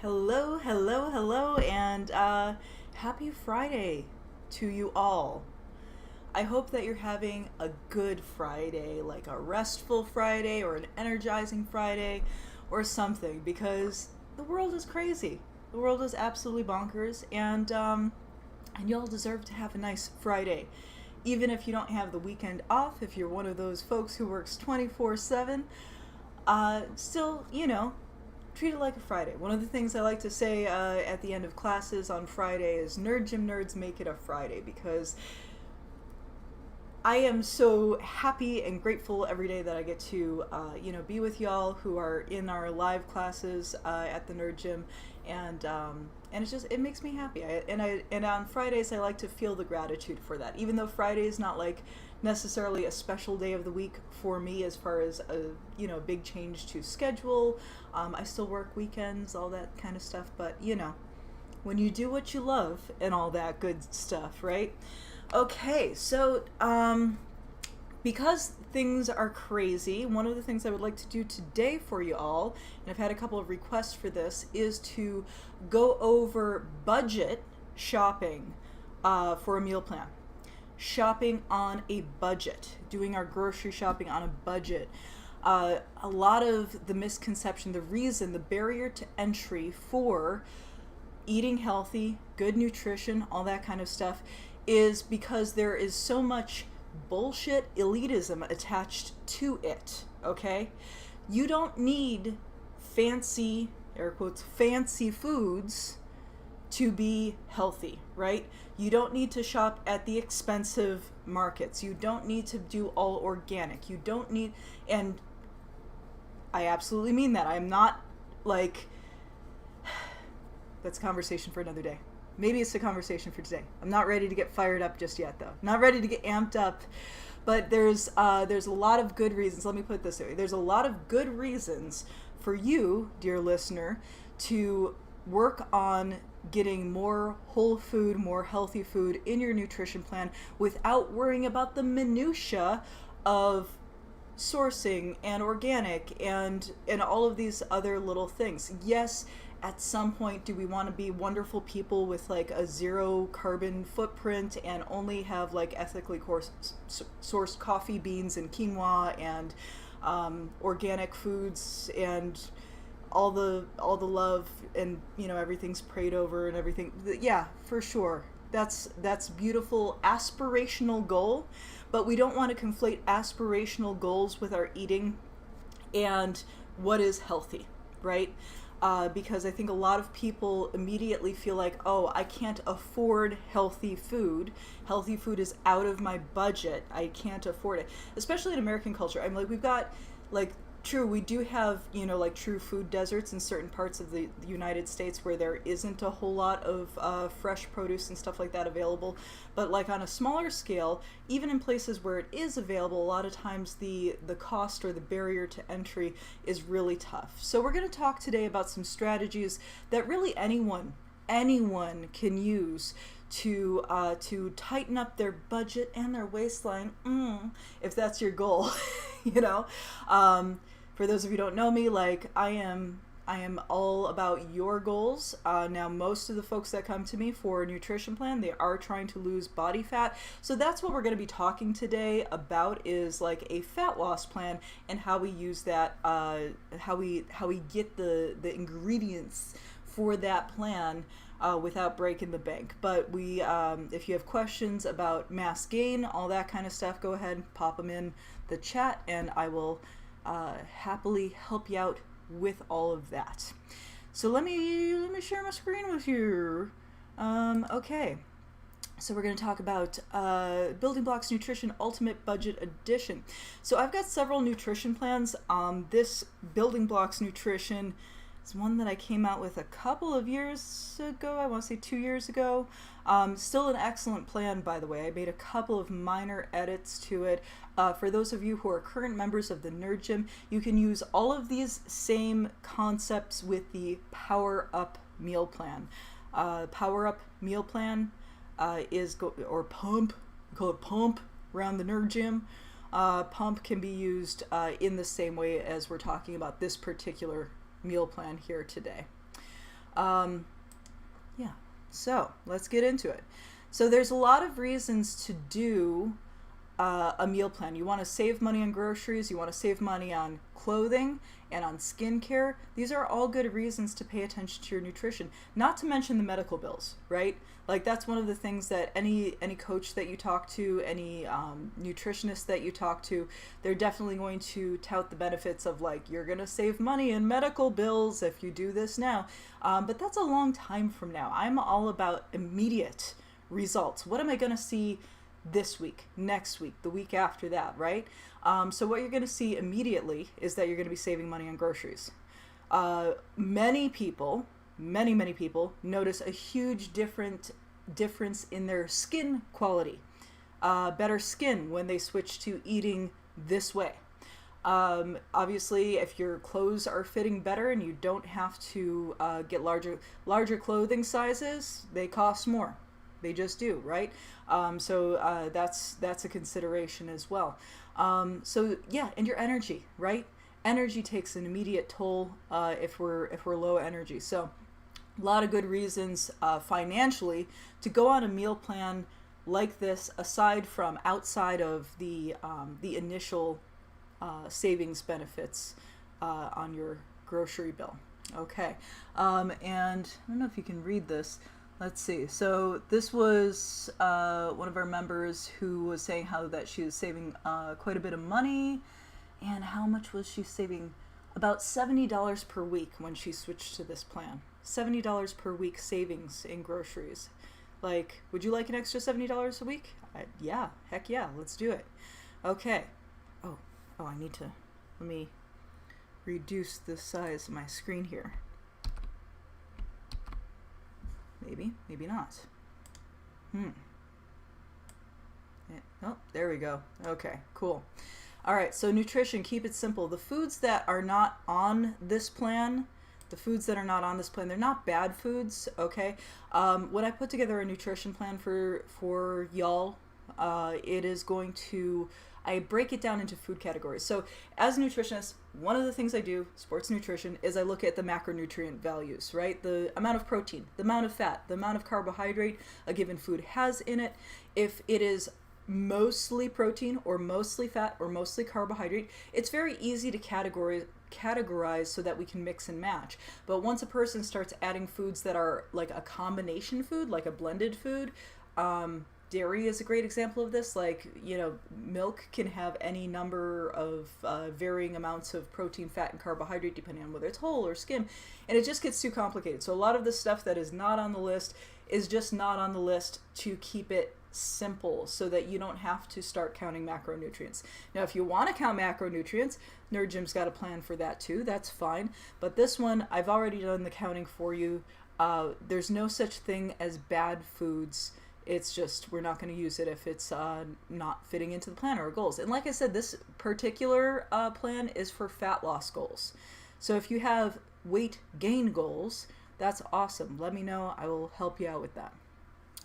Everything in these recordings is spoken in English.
Hello, hello, hello, and happy Friday to you all. I hope that you're having a good Friday, like a restful Friday or an energizing Friday or something, because the world is crazy. The world is absolutely bonkers, and y'all deserve to have a nice Friday. Even if you don't have the weekend off, if you're one of those folks who works 24/7, still, treat it like a Friday. One of the things I like to say at the end of classes on Friday is Nerd Gym Nerds make it a Friday because I am so happy and grateful every day that I get to, be with y'all who are in our live classes at the Nerd Gym, and it makes me happy. And on Fridays I like to feel the gratitude for that, even though Friday is not like necessarily a special day of the week for me as far as a big change to schedule. I still work weekends, all that kind of stuff, but when you do what you love and all that good stuff, right? Okay, so because things are crazy, one of the things I would like to do today for you all, and I've had a couple of requests for this, is to go over budget shopping for a meal plan. Shopping on a budget, doing our grocery shopping on a budget. A lot of the misconception, the reason, the barrier to entry for eating healthy, good nutrition, all that kind of stuff, is because there is so much bullshit elitism attached to it, okay? You don't need fancy, air quotes, fancy foods to be healthy, right? You don't need to shop at the expensive markets. You don't need to do all organic. You don't need, and I absolutely mean that. I'm not like, that's a conversation for another day. Maybe it's a conversation for today. I'm not ready to get fired up just yet, though. Not ready to get amped up. But there's a lot of good reasons. Let me put it this way. There's a lot of good reasons for you, dear listener, to work on getting more whole food, more healthy food in your nutrition plan without worrying about the minutia of sourcing and organic and all of these other little things. Yes, at some point, do we want to be wonderful people with like a zero carbon footprint and only have like ethically sourced coffee beans and quinoa and organic foods and all the love, and everything's prayed over and everything? Yeah, for sure. That's beautiful aspirational goal, but we don't want to conflate aspirational goals with our eating and what is healthy, right? Because I think a lot of people immediately feel like, oh, I can't afford healthy food. Healthy food is out of my budget. I can't afford it. Especially in American culture. I'm like, we've got, like, true, we do have, like true food deserts in certain parts of the United States where there isn't a whole lot of fresh produce and stuff like that available. But like on a smaller scale, even in places where it is available, a lot of times the cost or the barrier to entry is really tough. So we're going to talk today about some strategies that really anyone can use to tighten up their budget and their waistline, if that's your goal. you know for those of you who don't know me, like I am all about your goals. Now, most of the folks that come to me for a nutrition plan, they are trying to lose body fat. So that's what we're going to be talking today about, is like a fat loss plan and how we use that, how we get the ingredients for that plan without breaking the bank. But if you have questions about mass gain, all that kind of stuff, go ahead and pop them in the chat, and I will happily help you out with all of that. So let me share my screen with you. Okay. So we're going to talk about Building Blocks Nutrition Ultimate Budget Edition. So I've got several nutrition plans. This Building Blocks Nutrition is one that I came out with a couple of years ago. I want to say 2 years ago. Still an excellent plan, by the way. I made a couple of minor edits to it. For those of you who are current members of the Nerd Gym, you can use all of these same concepts with the Power Up Meal Plan. Power Up Meal Plan or Pump, we call it Pump around the Nerd Gym. Pump can be used in the same way as we're talking about this particular meal plan here today. Yeah, so let's get into it. So there's a lot of reasons to do a meal plan. You want to save money on groceries, you want to save money on clothing and on skincare. These are all good reasons to pay attention to your nutrition, not to mention the medical bills, right? Like that's one of the things that any coach that you talk to, any nutritionist that you talk to, they're definitely going to tout the benefits of like, you're going to save money in medical bills if you do this now. But that's a long time from now. I'm all about immediate results. What am I going to see this week, next week, the week after that, right? So what you're going to see immediately is that you're going to be saving money on groceries. Many people notice a huge difference in their skin quality. Better skin when they switch to eating this way. Obviously, if your clothes are fitting better and you don't have to get larger clothing sizes, they cost more. They just do, right? So that's a consideration as well. So yeah, and your energy, right? Energy takes an immediate toll if we're low energy. So a lot of good reasons financially to go on a meal plan like this, outside of the initial savings benefits on your grocery bill. Okay, and I don't know if you can read this. Let's see. So this was one of our members who was saying how that she was saving quite a bit of money. And how much was she saving? About $70 per week when she switched to this plan. $70 per week savings in groceries. Like, would you like an extra $70 a week? Yeah, heck yeah, let's do it. Okay. Oh, I need to, let me reduce the size of my screen here. Maybe not. Yeah, oh, there we go. Okay, cool. All right, so nutrition, keep it simple. The foods that are not on this plan, they're not bad foods, okay? When I put together a nutrition plan for y'all, it is going to, I break it down into food categories. So as a nutritionist, one of the things I do, sports nutrition, is I look at the macronutrient values, right? The amount of protein, the amount of fat, the amount of carbohydrate a given food has in it. If it is mostly protein or mostly fat or mostly carbohydrate, it's very easy to categorize so that we can mix and match. But once a person starts adding foods that are like a combination food, like a blended food, dairy is a great example of this. Like, milk can have any number of varying amounts of protein, fat, and carbohydrate depending on whether it's whole or skim, and it just gets too complicated. So a lot of the stuff that is not on the list is just not on the list to keep it simple so that you don't have to start counting macronutrients. Now, if you want to count macronutrients, Nerd Gym's got a plan for that too. That's fine. But this one, I've already done the counting for you. There's no such thing as bad foods. It's just we're not going to use it if it's not fitting into the plan or our goals. And like I said, this particular plan is for fat loss goals. So if you have weight gain goals, that's awesome. Let me know. I will help you out with that.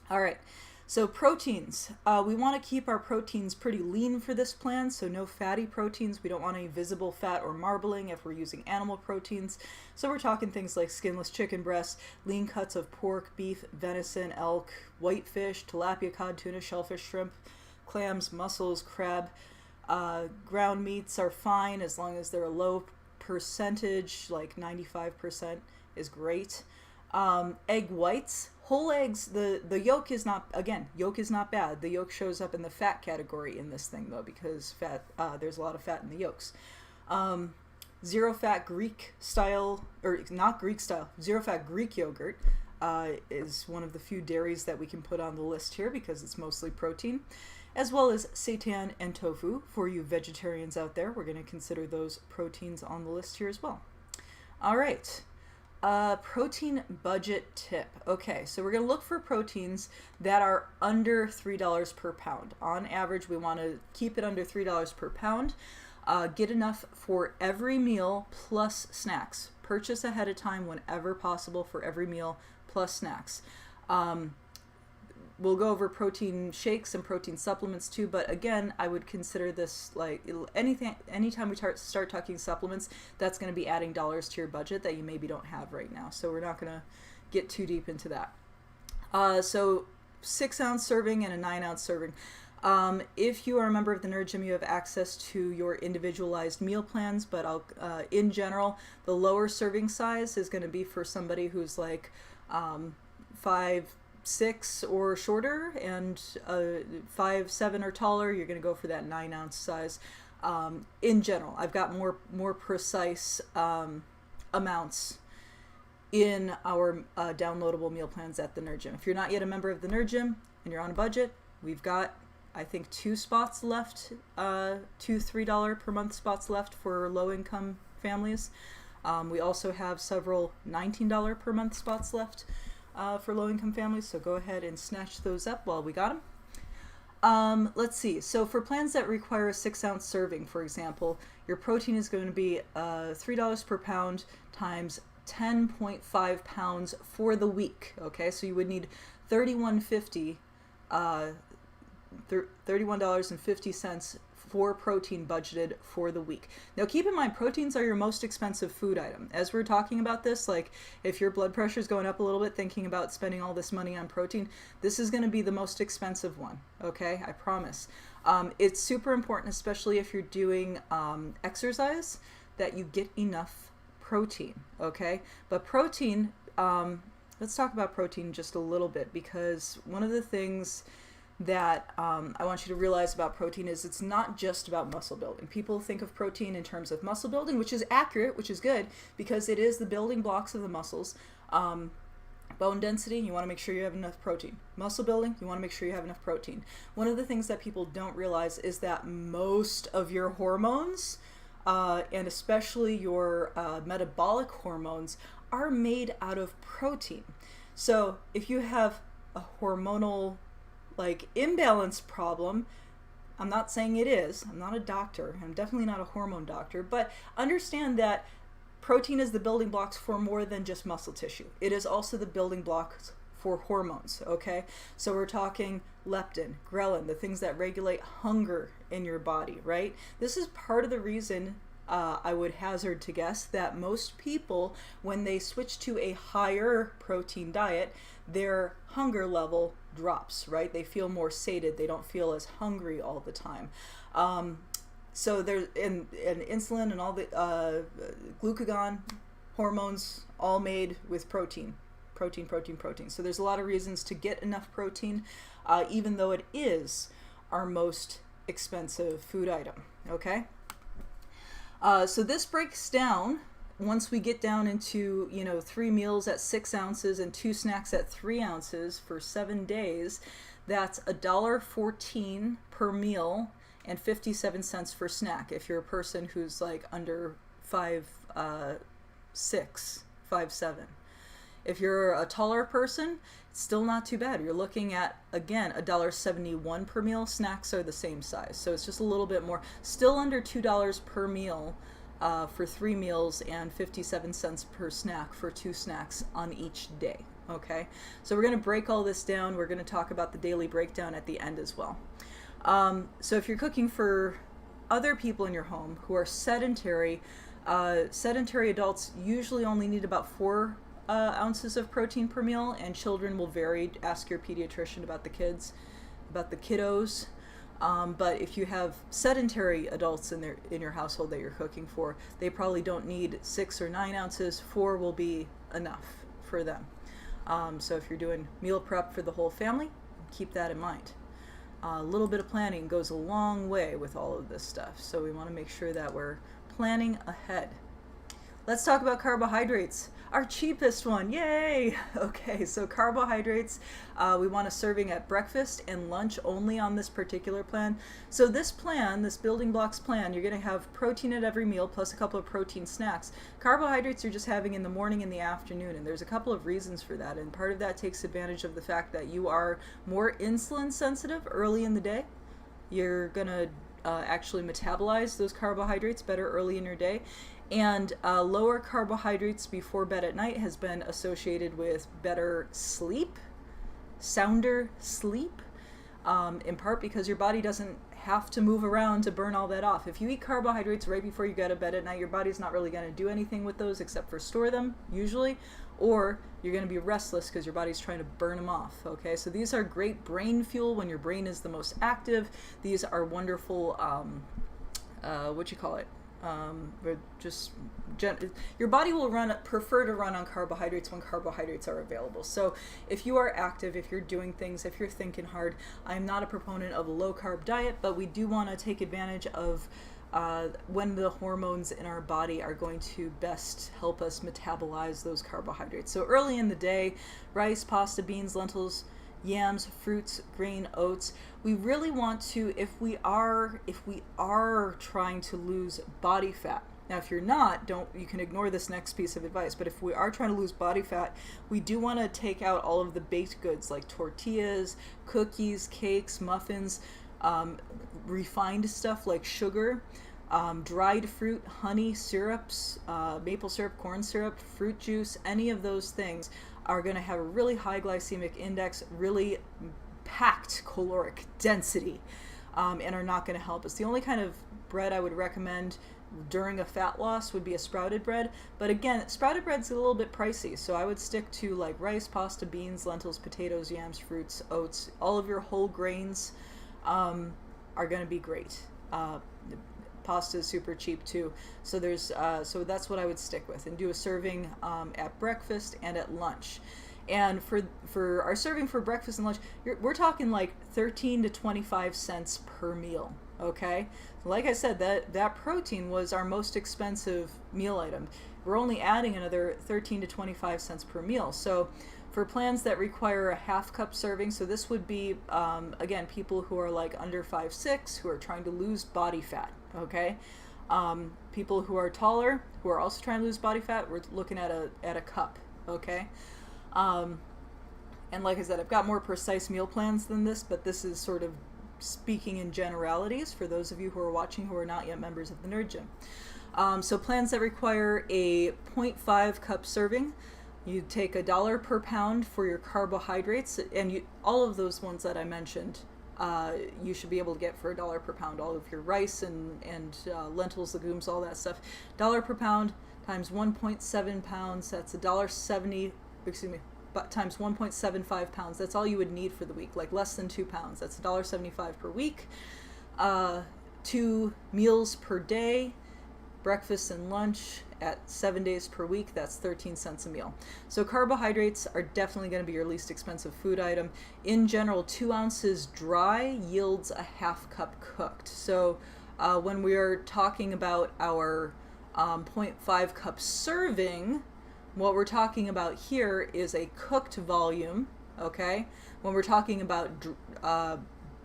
All right. So proteins, we want to keep our proteins pretty lean for this plan, so no fatty proteins. We don't want any visible fat or marbling if we're using animal proteins. So we're talking things like skinless chicken breasts, lean cuts of pork, beef, venison, elk, whitefish, tilapia, cod, tuna, shellfish, shrimp, clams, mussels, crab. Ground meats are fine as long as they're a low percentage, like 95% is great. Egg whites. Whole eggs, the yolk is not bad. The yolk shows up in the fat category in this thing, though, because there's a lot of fat in the yolks. Zero fat Greek style, or not Greek style, zero fat Greek yogurt is one of the few dairies that we can put on the list here because it's mostly protein, as well as seitan and tofu. For you vegetarians out there, we're going to consider those proteins on the list here as well. All right. Protein budget tip. Okay, so we're going to look for proteins that are under $3 per pound. On average, we want to keep it under $3 per pound. Get enough for every meal plus snacks. Purchase ahead of time whenever possible for every meal plus snacks. we'll go over protein shakes and protein supplements too, but again, I would consider this like anytime we start talking supplements, that's going to be adding dollars to your budget that you maybe don't have right now. So we're not going to get too deep into that. So 6-ounce serving and a 9-ounce serving. If you are a member of the Nerd Gym, you have access to your individualized meal plans, but in general, the lower serving size is going to be for somebody who's like 5'6" or shorter, and 5'7" or taller, you're going to go for that 9-ounce size. In general, I've got more precise amounts in our downloadable meal plans at the Nerd Gym. If you're not yet a member of the Nerd Gym and you're on a budget, we've got, I think, 2 spots left, 2 $3 per month spots left for low-income families. We also have several $19 per month spots left for low-income families, so go ahead and snatch those up while we got them. Let's see. So for plans that require a 6-ounce serving, for example, your protein is going to be $3 per pound times 10.5 pounds for the week. Okay, so you would need $31.50 $31.50 for protein budgeted for the week. Now keep in mind, proteins are your most expensive food item. As we're talking about this, like if your blood pressure is going up a little bit thinking about spending all this money on protein, this is going to be the most expensive one, okay? I promise. It's super important, especially if you're doing exercise, that you get enough protein, okay? But protein, let's talk about protein just a little bit, because one of the things that I want you to realize about protein is it's not just about muscle building. People think of protein in terms of muscle building, which is accurate, which is good, because it is the building blocks of the muscles. Bone density, you want to make sure you have enough protein. Muscle building, you want to make sure you have enough protein. One of the things that people don't realize is that most of your hormones, and especially your metabolic hormones, are made out of protein. So if you have a hormonal imbalance problem, I'm not saying it is, I'm not a doctor, I'm definitely not a hormone doctor, but understand that protein is the building blocks for more than just muscle tissue. It is also the building blocks for hormones, okay? So we're talking leptin, ghrelin, the things that regulate hunger in your body, right? This is part of the reason I would hazard to guess that most people, when they switch to a higher protein diet, their hunger level drops, right? They feel more sated. They don't feel as hungry all the time. So there's and insulin and all the glucagon hormones, all made with protein. So there's a lot of reasons to get enough protein, even though it is our most expensive food item, okay? So this breaks down, once we get down into, 3 meals at 6 ounces and 2 snacks at 3 ounces for 7 days, that's $1.14 per meal and 57 cents for snack if you're a person who's like under 5'6", 5'7". If you're a taller person, it's still not too bad. You're looking at, again, $1.71 per meal. Snacks are the same size, so it's just a little bit more. Still under $2 per meal for 3 meals, and 57 cents per snack for 2 snacks on each day, okay? So we're going to break all this down. We're going to talk about the daily breakdown at the end as well. So if you're cooking for other people in your home who are sedentary adults usually only need about 4 ounces of protein per meal, and children will vary. Ask your pediatrician about the kiddos. But if you have sedentary adults in your household that you're cooking for, they probably don't need 6 or 9 ounces. 4 will be enough for them. So if you're doing meal prep for the whole family, keep that in mind. A little bit of planning goes a long way with all of this stuff, so we want to make sure that we're planning ahead. Let's talk about carbohydrates. Our cheapest one, yay! Okay, so carbohydrates, we want a serving at breakfast and lunch only on this particular plan. So this plan, this building blocks plan, you're going to have protein at every meal plus a couple of protein snacks. Carbohydrates you're just having in the morning and the afternoon, and there's a couple of reasons for that, and part of that takes advantage of the fact that you are more insulin sensitive early in the day. You're going to actually metabolize those carbohydrates better early in your day. And lower carbohydrates before bed at night has been associated with better sleep, sounder sleep, in part because your body doesn't have to move around to burn all that off. If you eat carbohydrates right before you go to bed at night, your body's not really going to do anything with those except for store them, usually, or you're going to be restless because your body's trying to burn them off, okay? So these are great brain fuel when your brain is the most active. These are wonderful, your body will prefer to run on carbohydrates when carbohydrates are available. So if you are active, if you're doing things, if you're thinking hard, I'm not a proponent of a low carb diet, but we do want to take advantage of when the hormones in our body are going to best help us metabolize those carbohydrates. So early in the day, rice, pasta, beans, lentils, yams, fruits, grain, oats. We really want to, if we are trying to lose body fat. Now, if you're not, you can ignore this next piece of advice, but if we are trying to lose body fat, we do want to take out all of the baked goods like tortillas, cookies, cakes, muffins, refined stuff like sugar, dried fruit, honey, syrups, maple syrup, corn syrup, fruit juice, any of those things are going to have a really high glycemic index, really packed caloric density, and are not going to help us. The only kind of bread I would recommend during a fat loss would be a sprouted bread, but again, sprouted bread's a little bit pricey, so I would stick to like rice, pasta, beans, lentils, potatoes, yams, fruits, oats. All of your whole grains are going to be great. Pasta is super cheap too, so so that's what I would stick with, and do a serving at breakfast and at lunch. And for our serving for breakfast and lunch, we're talking like 13 to 25 cents per meal. Okay, like I said, that protein was our most expensive meal item. We're only adding another 13 to 25 cents per meal. So for plans that require a half cup serving, so this would be again, people who are like under 5'6", who are trying to lose body fat. Okay, people who are taller, who are also trying to lose body fat, we're looking at a cup. Okay, and like I said, I've got more precise meal plans than this, but this is sort of speaking in generalities for those of you who are watching who are not yet members of the Nerd Gym. So plans that require a 0.5 cup serving, you take $1 per pound for your carbohydrates, and all of those ones that I mentioned, you should be able to get for $1 per pound. All of your rice and lentils, legumes, all that stuff. $1 per pound times 1.7 pounds, that's $1.70, but times 1.75 pounds. That's all you would need for the week, like less than 2 pounds. That's $1.75 per week. 2 meals per day, breakfast and lunch at 7 days per week, that's 13 cents a meal. So carbohydrates are definitely going to be your least expensive food item. In general, 2 ounces dry yields a half cup cooked. So when we are talking about our 0.5 cup serving, what we're talking about here is a cooked volume, okay? When we're talking about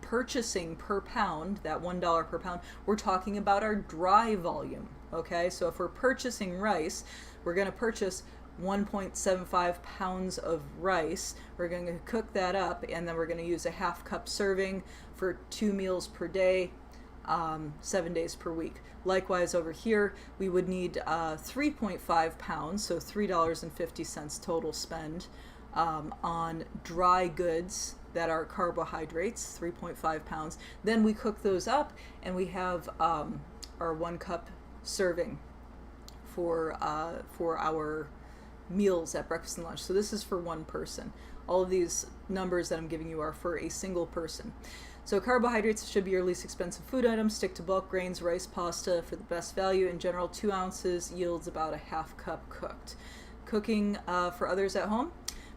purchasing per pound, that $1 per pound, we're talking about our dry volume, okay? So if we're purchasing rice, we're going to purchase 1.75 pounds of rice. We're going to cook that up, and then we're going to use a half cup serving for 2 meals per day, 7 days per week. Likewise over here, we would need 3.5 pounds, so $3.50 total spend on dry goods that are carbohydrates, 3.5 pounds. Then we cook those up, and we have our 1 cup serving for our meals at breakfast and lunch. So this is for one person. All of these numbers that I'm giving you are for a single person. So carbohydrates should be your least expensive food item. Stick to bulk grains, rice, pasta for the best value. In general, 2 ounces yields about a half cup cooked. Cooking for others at home.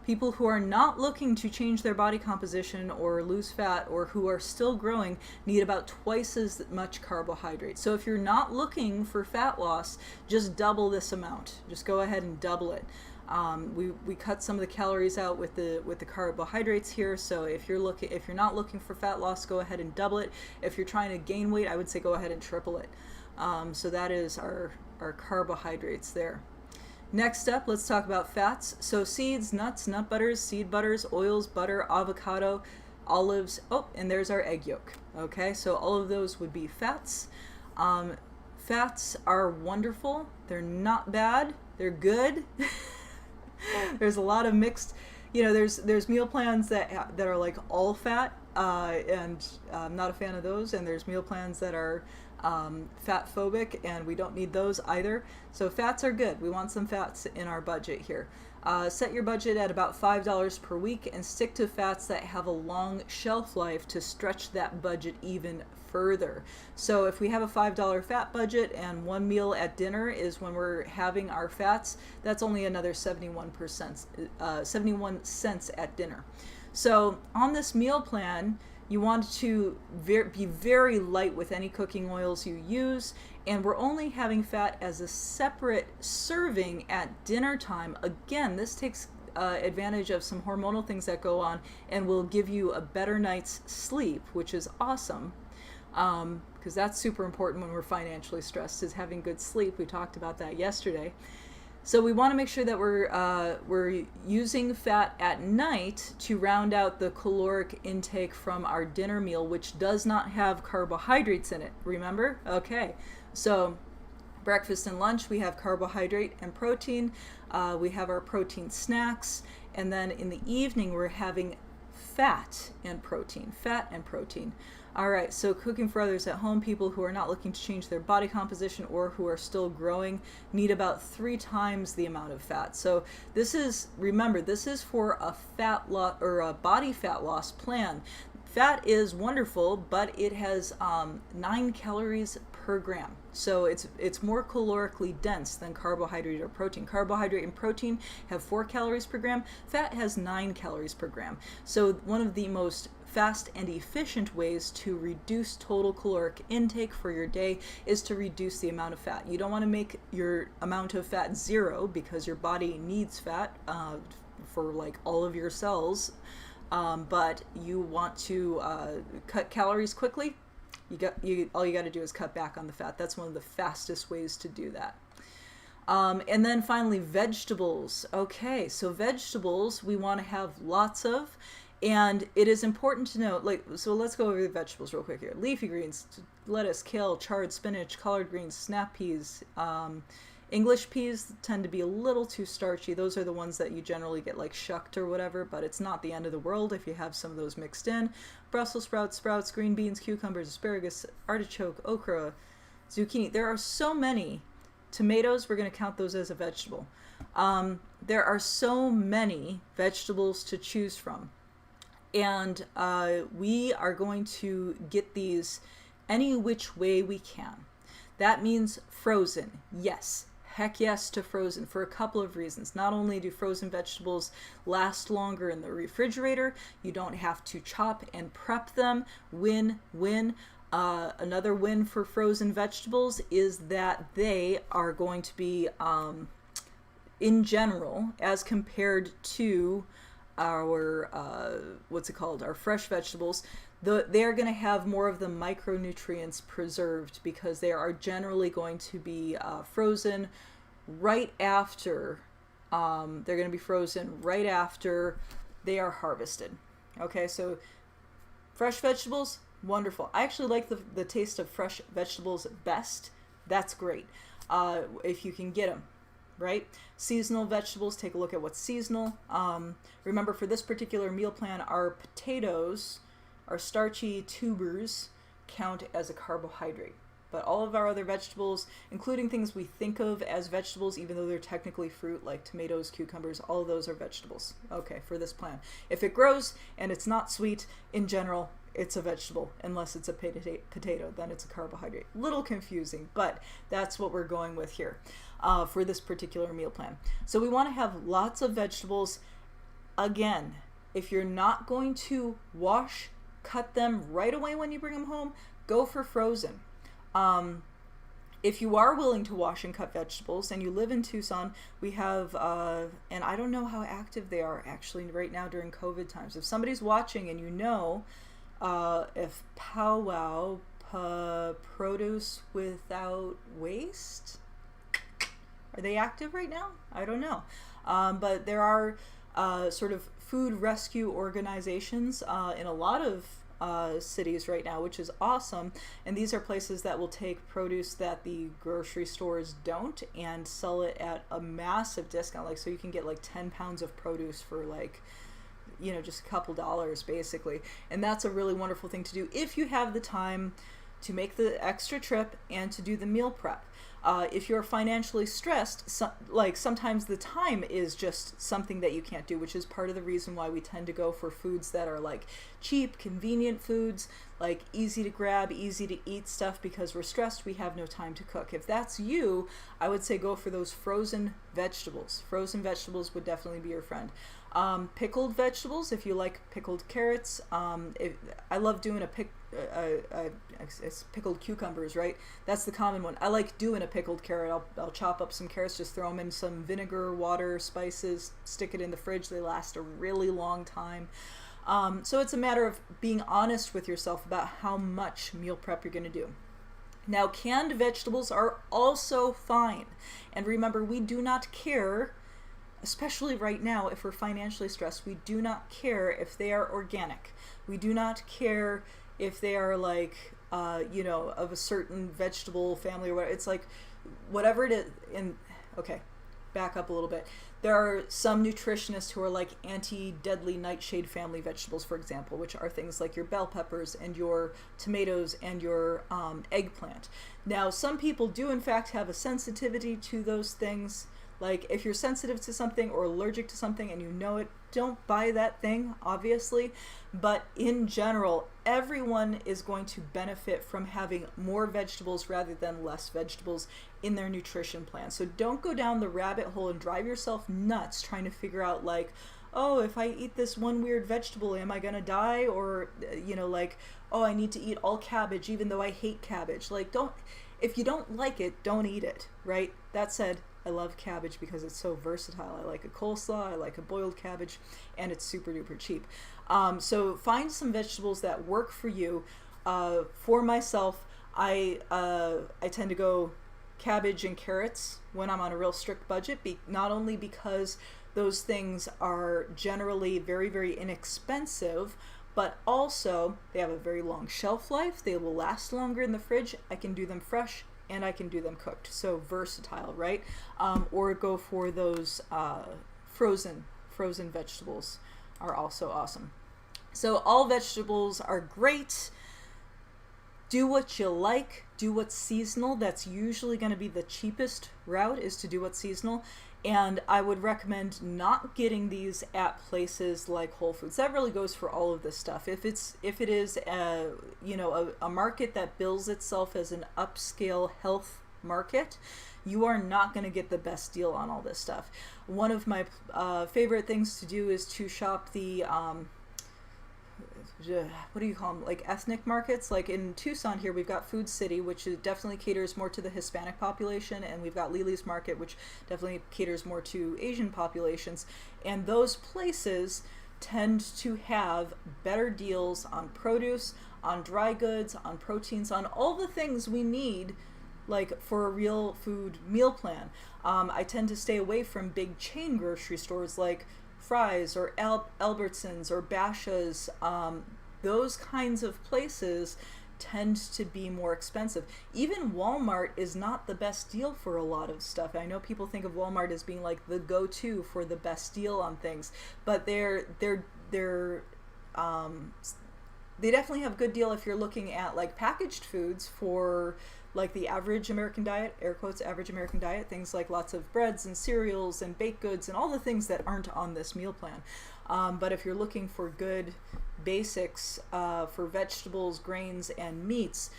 People who are not looking to change their body composition or lose fat, or who are still growing, need about twice as much carbohydrate. So if you're not looking for fat loss, just double this amount. Just go ahead and double it. We cut some of the calories out with the carbohydrates here. So if you're not looking for fat loss, go ahead and double it. If you're trying to gain weight, I would say go ahead and triple it. So that is our carbohydrates there. Next up, let's talk about fats. So seeds, nuts, nut butters, seed butters, oils, butter, avocado, olives. Oh, and there's our egg yolk. Okay, so all of those would be fats. Fats are wonderful. They're not bad. They're good. There's a lot of mixed there's meal plans that are like all fat, and I'm not a fan of those. And there's meal plans that are fat phobic, and we don't need those either. So fats are good. We want some fats in our budget here. Set your budget at about $5 per week and stick to fats that have a long shelf life to stretch that budget even further. So if we have a $5 fat budget and one meal at dinner is when we're having our fats, that's only another 71 cents at dinner. So on this meal plan, you want to be very light with any cooking oils you use, and we're only having fat as a separate serving at dinner time. Again, this takes advantage of some hormonal things that go on and will give you a better night's sleep, which is awesome, because that's super important when we're financially stressed, is having good sleep. We talked about that yesterday. So we want to make sure that we're using fat at night to round out the caloric intake from our dinner meal, which does not have carbohydrates in it. Remember? Okay. So breakfast and lunch, we have carbohydrate and protein. We have our protein snacks. And then in the evening, we're having fat and protein. All right, so cooking for others at home, people who are not looking to change their body composition or who are still growing need about 3 times the amount of fat. So remember, this is for a fat loss or a body fat loss plan. Fat is wonderful, but it has 9 calories per gram. So it's more calorically dense than carbohydrate or protein. Carbohydrate and protein have 4 calories per gram. Fat has 9 calories per gram. So one of the most fast and efficient ways to reduce total caloric intake for your day is to reduce the amount of fat. You don't want to make your amount of fat 0, because your body needs fat for like all of your cells, but you want to cut calories quickly. All you got to do is cut back on the fat. That's one of the fastest ways to do that. And then finally, vegetables. Okay, so vegetables we want to have lots of. And it is important to note, so let's go over the vegetables real quick here. Leafy greens, lettuce, kale, chard, spinach, collard greens, snap peas. English peas tend to be a little too starchy. Those are the ones that you generally get like shucked or whatever, but it's not the end of the world if you have some of those mixed in. Brussels sprouts, green beans, cucumbers, asparagus, artichoke, okra, zucchini. There are so many. Tomatoes, we're going to count those as a vegetable. There are so many vegetables to choose from. And we are going to get these any which way we can. That means frozen. Yes. Heck yes to frozen for a couple of reasons. Not only do frozen vegetables last longer in the refrigerator, you don't have to chop and prep them. Win. Another win for frozen vegetables is that they are going to be, in general, as compared to our our fresh vegetables, they're going to have more of the micronutrients preserved, because they are generally going to be frozen right after they are harvested. Okay, so fresh vegetables, wonderful. I actually like the taste of fresh vegetables best. That's great if you can get them. Right? Seasonal vegetables, take a look at what's seasonal. Remember, for this particular meal plan, our potatoes, our starchy tubers, count as a carbohydrate. But all of our other vegetables, including things we think of as vegetables, even though they're technically fruit, like tomatoes, cucumbers, all of those are vegetables. Okay, for this plan. If it grows and it's not sweet, in general, it's a vegetable. Unless it's a potato, then it's a carbohydrate. Little confusing, but that's what we're going with here for this particular meal plan. So we want to have lots of vegetables. Again, if you're not going to cut them right away when you bring them home, go for frozen. If you are willing to wash and cut vegetables and you live in Tucson, we have, and I don't know how active they are actually right now during COVID times. If somebody's watching and you know, if Powwow Produce Without Waste, are they active right now? I don't know. But there are sort of food rescue organizations in a lot of cities right now, which is awesome. And these are places that will take produce that the grocery stores don't and sell it at a massive discount. Like, so you can get like 10 pounds of produce for like, you know, just a couple dollars basically. And that's a really wonderful thing to do if you have the time to make the extra trip and to do the meal prep. If you're financially stressed, like sometimes the time is just something that you can't do, which is part of the reason why we tend to go for foods that are like cheap, convenient foods, like easy to grab, easy to eat stuff, because we're stressed, we have no time to cook. If that's you, I would say go for those frozen vegetables. Frozen vegetables would definitely be your friend. Pickled vegetables, if you like pickled carrots, I love doing it's pickled cucumbers, right? That's the common one. I like doing a pickled carrot. I'll chop up some carrots, just throw them in some vinegar, water, spices, stick it in the fridge. They last a really long time. So it's a matter of being honest with yourself about how much meal prep you're going to do. Now, canned vegetables are also fine. And remember, we do not care, especially right now, if we're financially stressed, we do not care if they are organic. We do not care if they are like, you know, of a certain vegetable family or whatever. It's like, whatever it is. And okay, back up a little bit. There are some nutritionists who are like anti-deadly nightshade family vegetables, for example, which are things like your bell peppers and your tomatoes and your eggplant. Now, some people do in fact have a sensitivity to those things. Like, if you're sensitive to something or allergic to something and you know it, don't buy that thing, obviously. But in general, everyone is going to benefit from having more vegetables rather than less vegetables in their nutrition plan. So don't go down the rabbit hole and drive yourself nuts trying to figure out, like, oh, if I eat this one weird vegetable, am I going to die? Or, you know, like, oh, I need to eat all cabbage even though I hate cabbage. Like, if you don't like it, don't eat it, right? That said, I love cabbage because it's so versatile. I like a coleslaw, I like a boiled cabbage, and it's super duper cheap. So find some vegetables that work for you. For myself, I tend to go cabbage and carrots when I'm on a real strict budget, not only because those things are generally very, very inexpensive, but also they have a very long shelf life. They will last longer in the fridge. I can do them fresh and I can do them cooked. So versatile, right? Or go for those frozen vegetables are also awesome. So all vegetables are great. Do what you like. Do what's seasonal. That's usually going to be the cheapest route, is to do what's seasonal. And I would recommend not getting these at places like Whole Foods. That really goes for all of this stuff. If it is a market that bills itself as an upscale health market, you are not going to get the best deal on all this stuff. One of my favorite things to do is to shop the what do you call them, like ethnic markets. Like in Tucson here, we've got Food City, which definitely caters more to the Hispanic population, and we've got Lily's Market, which definitely caters more to Asian populations. And those places tend to have better deals on produce, on dry goods, on proteins, on all the things we need, like for a real food meal plan. I tend to stay away from big chain grocery stores like Fry's or Albertsons or Bashas'. Those kinds of places tend to be more expensive. Even Walmart is not the best deal for a lot of stuff. I know people think of Walmart as being like the go-to for the best deal on things, but they definitely have a good deal if you're looking at like packaged foods for like the average American diet, air quotes, average American diet, things like lots of breads and cereals and baked goods and all the things that aren't on this meal plan. But if you're looking for good basics for vegetables, grains, and meats,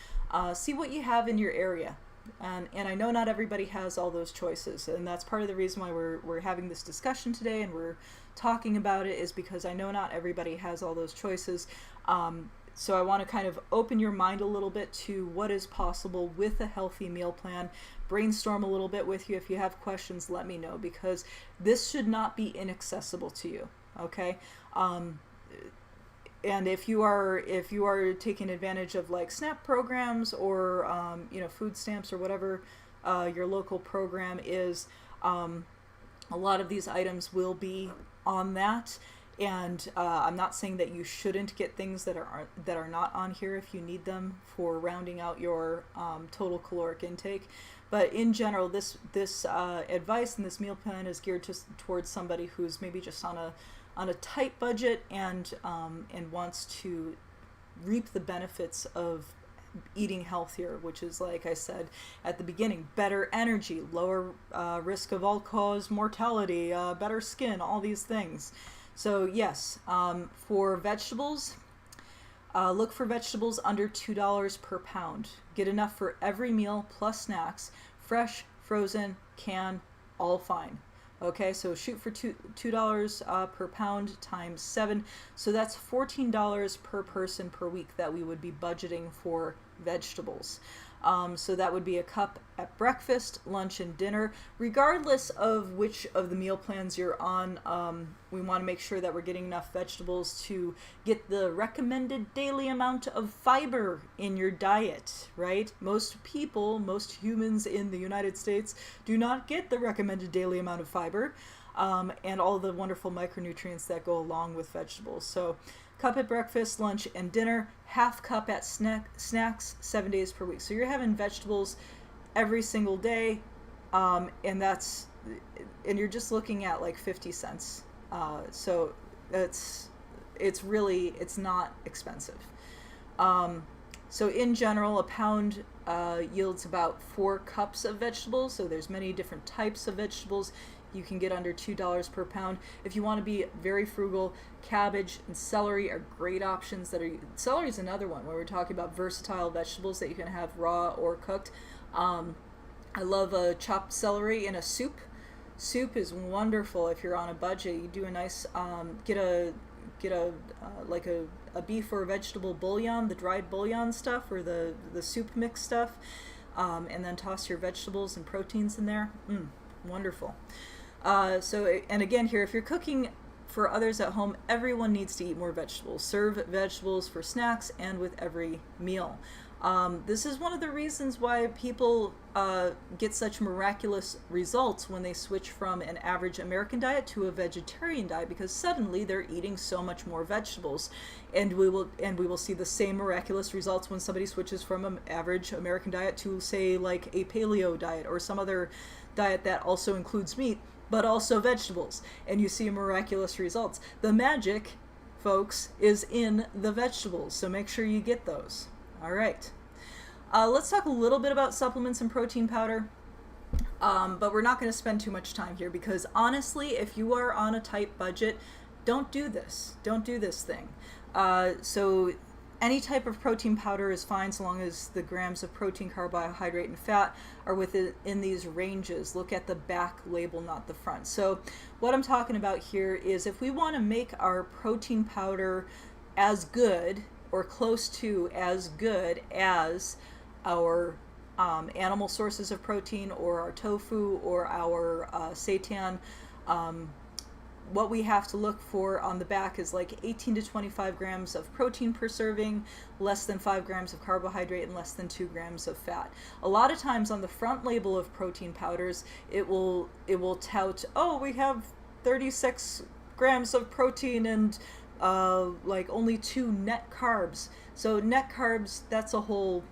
see what you have in your area. And I know not everybody has all those choices, and that's part of the reason why we're having this discussion today and we're talking about it, is because I know not everybody has all those choices. So I want to kind of open your mind a little bit to what is possible with a healthy meal plan. Brainstorm a little bit with you. If you have questions, let me know, because this should not be inaccessible to you. Okay? And if you are taking advantage of like SNAP programs or food stamps or whatever your local program is, a lot of these items will be on that. And I'm not saying that you shouldn't get things that are not on here if you need them for rounding out your total caloric intake. But in general, this advice and this meal plan is geared towards somebody who's maybe just on a tight budget and wants to reap the benefits of eating healthier, which is, like I said at the beginning, better energy, lower risk of all-cause mortality, better skin, all these things. So yes, for vegetables, look for vegetables under $2 per pound. Get enough for every meal plus snacks, fresh, frozen, canned, all fine. Okay, so shoot for $2 per pound times 7. So that's $14 per person per week that we would be budgeting for vegetables. So that would be a cup at breakfast, lunch, and dinner. Regardless of which of the meal plans you're on, we want to make sure that we're getting enough vegetables to get the recommended daily amount of fiber in your diet, right? Most humans in the United States do not get the recommended daily amount of fiber, and all the wonderful micronutrients that go along with vegetables. So cup at breakfast, lunch, and dinner, half cup at snacks 7 days per week. So you're having vegetables every single day, and you're just looking at like 50 cents. So it's not expensive. So in general, a pound yields about 4 cups of vegetables. So there's many different types of vegetables. You can get under $2 per pound. If you want to be very frugal, cabbage and celery are great options. Celery is another one where we're talking about versatile vegetables that you can have raw or cooked. I love a chopped celery in a soup. Soup is wonderful if you're on a budget. You do a nice get a beef or vegetable bouillon, the dried bouillon stuff, or the soup mix stuff, and then toss your vegetables and proteins in there. Wonderful. And again here, if you're cooking for others at home, everyone needs to eat more vegetables. Serve vegetables for snacks and with every meal. This is one of the reasons why people get such miraculous results when they switch from an average American diet to a vegetarian diet, because suddenly they're eating so much more vegetables. And we will see the same miraculous results when somebody switches from an average American diet to, say, like a paleo diet or some other diet that also includes meat but also vegetables, and you see miraculous results. The magic, folks, is in the vegetables, so make sure you get those. All right. Let's talk a little bit about supplements and protein powder, but we're not going to spend too much time here, because honestly, if you are on a tight budget, don't do this. Don't do this thing. So any type of protein powder is fine so long as the grams of protein, carbohydrate, and fat are within these ranges. Look at the back label, not the front. So what I'm talking about here is if we want to make our protein powder as good or close to as good as our animal sources of protein, or our tofu, or our seitan, what we have to look for on the back is like 18 to 25 grams of protein per serving, less than 5 grams of carbohydrate, and less than 2 grams of fat. A lot of times on the front label of protein powders, it will tout, oh, we have 36 grams of protein and like only 2 net carbs. So net carbs, that's a whole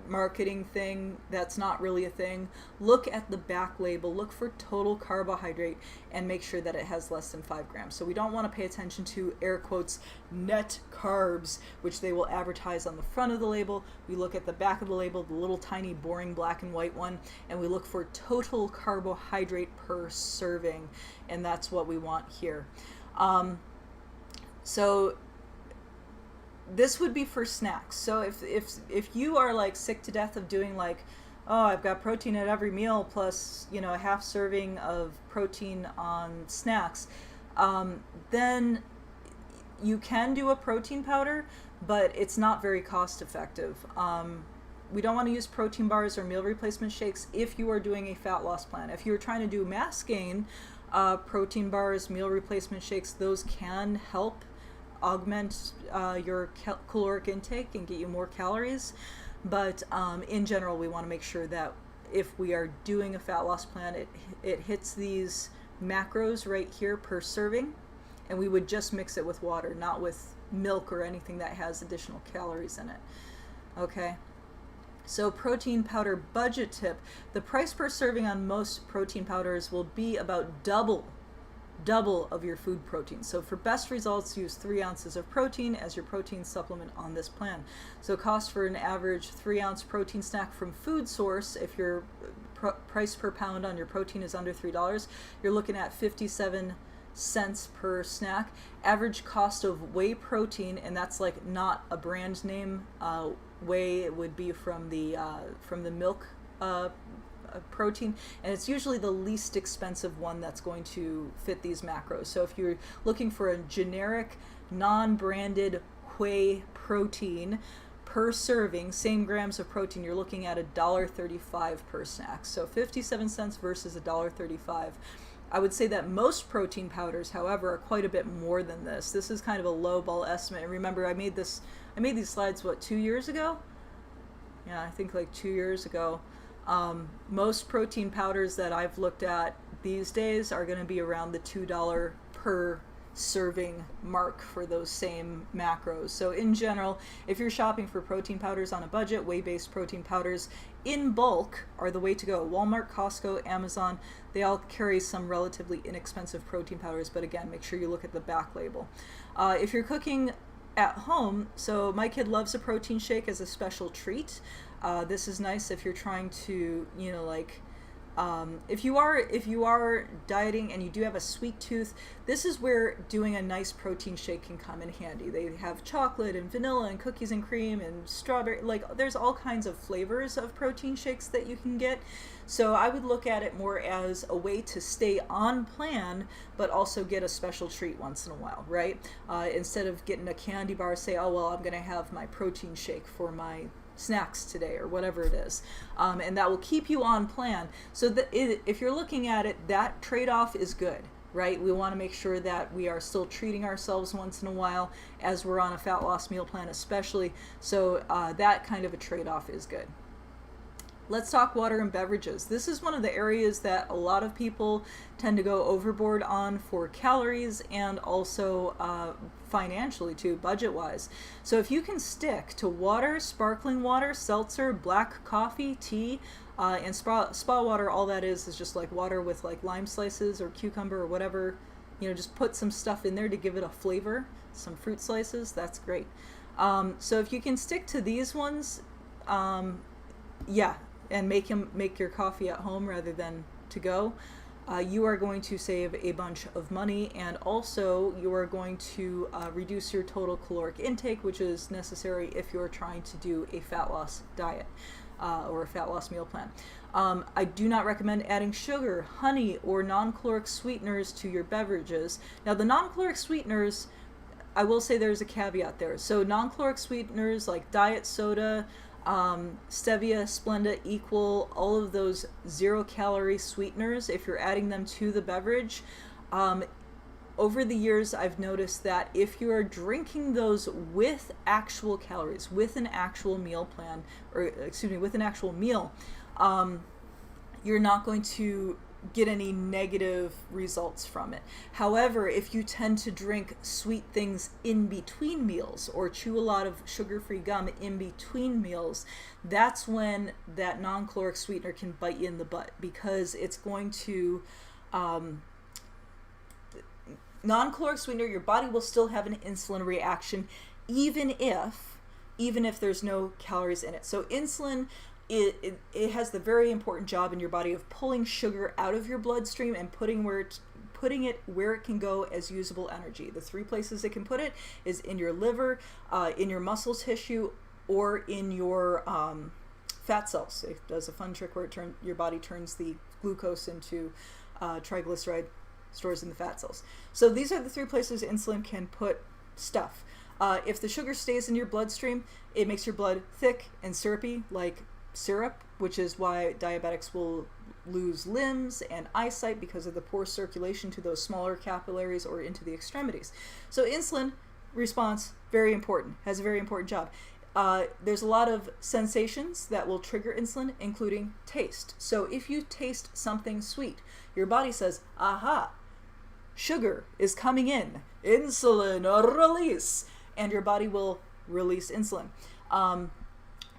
marketing thing. That's not really a thing. Look at the back label, look for total carbohydrate, and make sure that it has less than 5 grams. So we don't want to pay attention to, air quotes, net carbs, which they will advertise on the front of the label. We look at the back of the label, the little tiny boring black and white one, and we look for total carbohydrate per serving, and that's what we want here. So this would be for snacks. So if you are like sick to death of doing like, oh, I've got protein at every meal plus, you know, a half serving of protein on snacks, then you can do a protein powder, but it's not very cost effective. We don't want to use protein bars or meal replacement shakes if you are doing a fat loss plan. If you're trying to do mass gain, protein bars, meal replacement shakes, those can help augment your caloric intake and get you more calories. But in general, we want to make sure that if we are doing a fat loss plan, it hits these macros right here per serving, and we would just mix it with water, not with milk or anything that has additional calories in it. Okay. So protein powder budget tip. The price per serving on most protein powders will be about double of your food protein. So for best results, use 3 ounces of protein as your protein supplement on this plan. So cost for an average 3-ounce protein snack from Food Source, if your price per pound on your protein is under $3, you're looking at 57 cents per snack. Average cost of whey protein, and that's like not a brand name whey, it would be from the milk protein, and it's usually the least expensive one that's going to fit these macros. So if you're looking for a generic non-branded whey protein per serving, same grams of protein, you're looking at $1.35 per snack. So 57 cents versus $1.35. I would say that most protein powders, however, are quite a bit more than this. This is kind of a low ball estimate. And remember, I made these slides, what, 2 years ago? Yeah, I think like 2 years ago. Most protein powders that I've looked at these days are going to be around the $2 per serving mark for those same macros. So in general, if you're shopping for protein powders on a budget, whey-based protein powders in bulk are the way to go. Walmart, Costco, Amazon, they all carry some relatively inexpensive protein powders, but again, make sure you look at the back label. If you're cooking at home, so my kid loves a protein shake as a special treat. This is nice if you're trying to, if you are dieting and you do have a sweet tooth, this is where doing a nice protein shake can come in handy. They have chocolate and vanilla and cookies and cream and strawberry, like there's all kinds of flavors of protein shakes that you can get. So I would look at it more as a way to stay on plan, but also get a special treat once in a while, right? Instead of getting a candy bar, say, oh, well, I'm going to have my protein shake for my snacks today or whatever it is, and that will keep you on plan. So that if you're looking at it, that trade-off is good, right? We want to make sure that we are still treating ourselves once in a while as we're on a fat loss meal plan especially, so that kind of a trade-off is good. Let's talk water and beverages. This is one of the areas that a lot of people tend to go overboard on for calories and also financially too, budget-wise. So if you can stick to water, sparkling water, seltzer, black coffee, tea, and spa water, all that is just like water with like lime slices or cucumber or whatever, just put some stuff in there to give it a flavor, some fruit slices, that's great. So if you can stick to these ones, yeah, and make your coffee at home rather than to go, you are going to save a bunch of money, and also you are going to reduce your total caloric intake, which is necessary if you're trying to do a fat loss diet or a fat loss meal plan. I do not recommend adding sugar, honey, or non-caloric sweeteners to your beverages. Now the non-caloric sweeteners, I will say there's a caveat there. So non-caloric sweeteners like diet soda, stevia, Splenda, Equal, all of those 0-calorie sweeteners, if you're adding them to the beverage, over the years I've noticed that if you are drinking those with actual calories, with an actual meal plan, or excuse me, with an actual meal, you're not going to get any negative results from it. However, if you tend to drink sweet things in between meals or chew a lot of sugar-free gum in between meals, that's when that non-caloric sweetener can bite you in the butt, because it's going to non-caloric sweetener, your body will still have an insulin reaction even if there's no calories in it. So insulin, it has the very important job in your body of pulling sugar out of your bloodstream and putting it where it can go as usable energy. The 3 places it can put it is in your liver, in your muscle tissue, or in your fat cells. It does a fun trick where your body turns the glucose into triglyceride, stores in the fat cells. So these are the 3 places insulin can put stuff. If the sugar stays in your bloodstream, it makes your blood thick and syrupy like syrup, which is why diabetics will lose limbs and eyesight because of the poor circulation to those smaller capillaries or into the extremities. So insulin response, very important, has a very important job. There's a lot of sensations that will trigger insulin, including taste. So if you taste something sweet, your body says, aha, sugar is coming in. insulin release, and your body will release insulin. And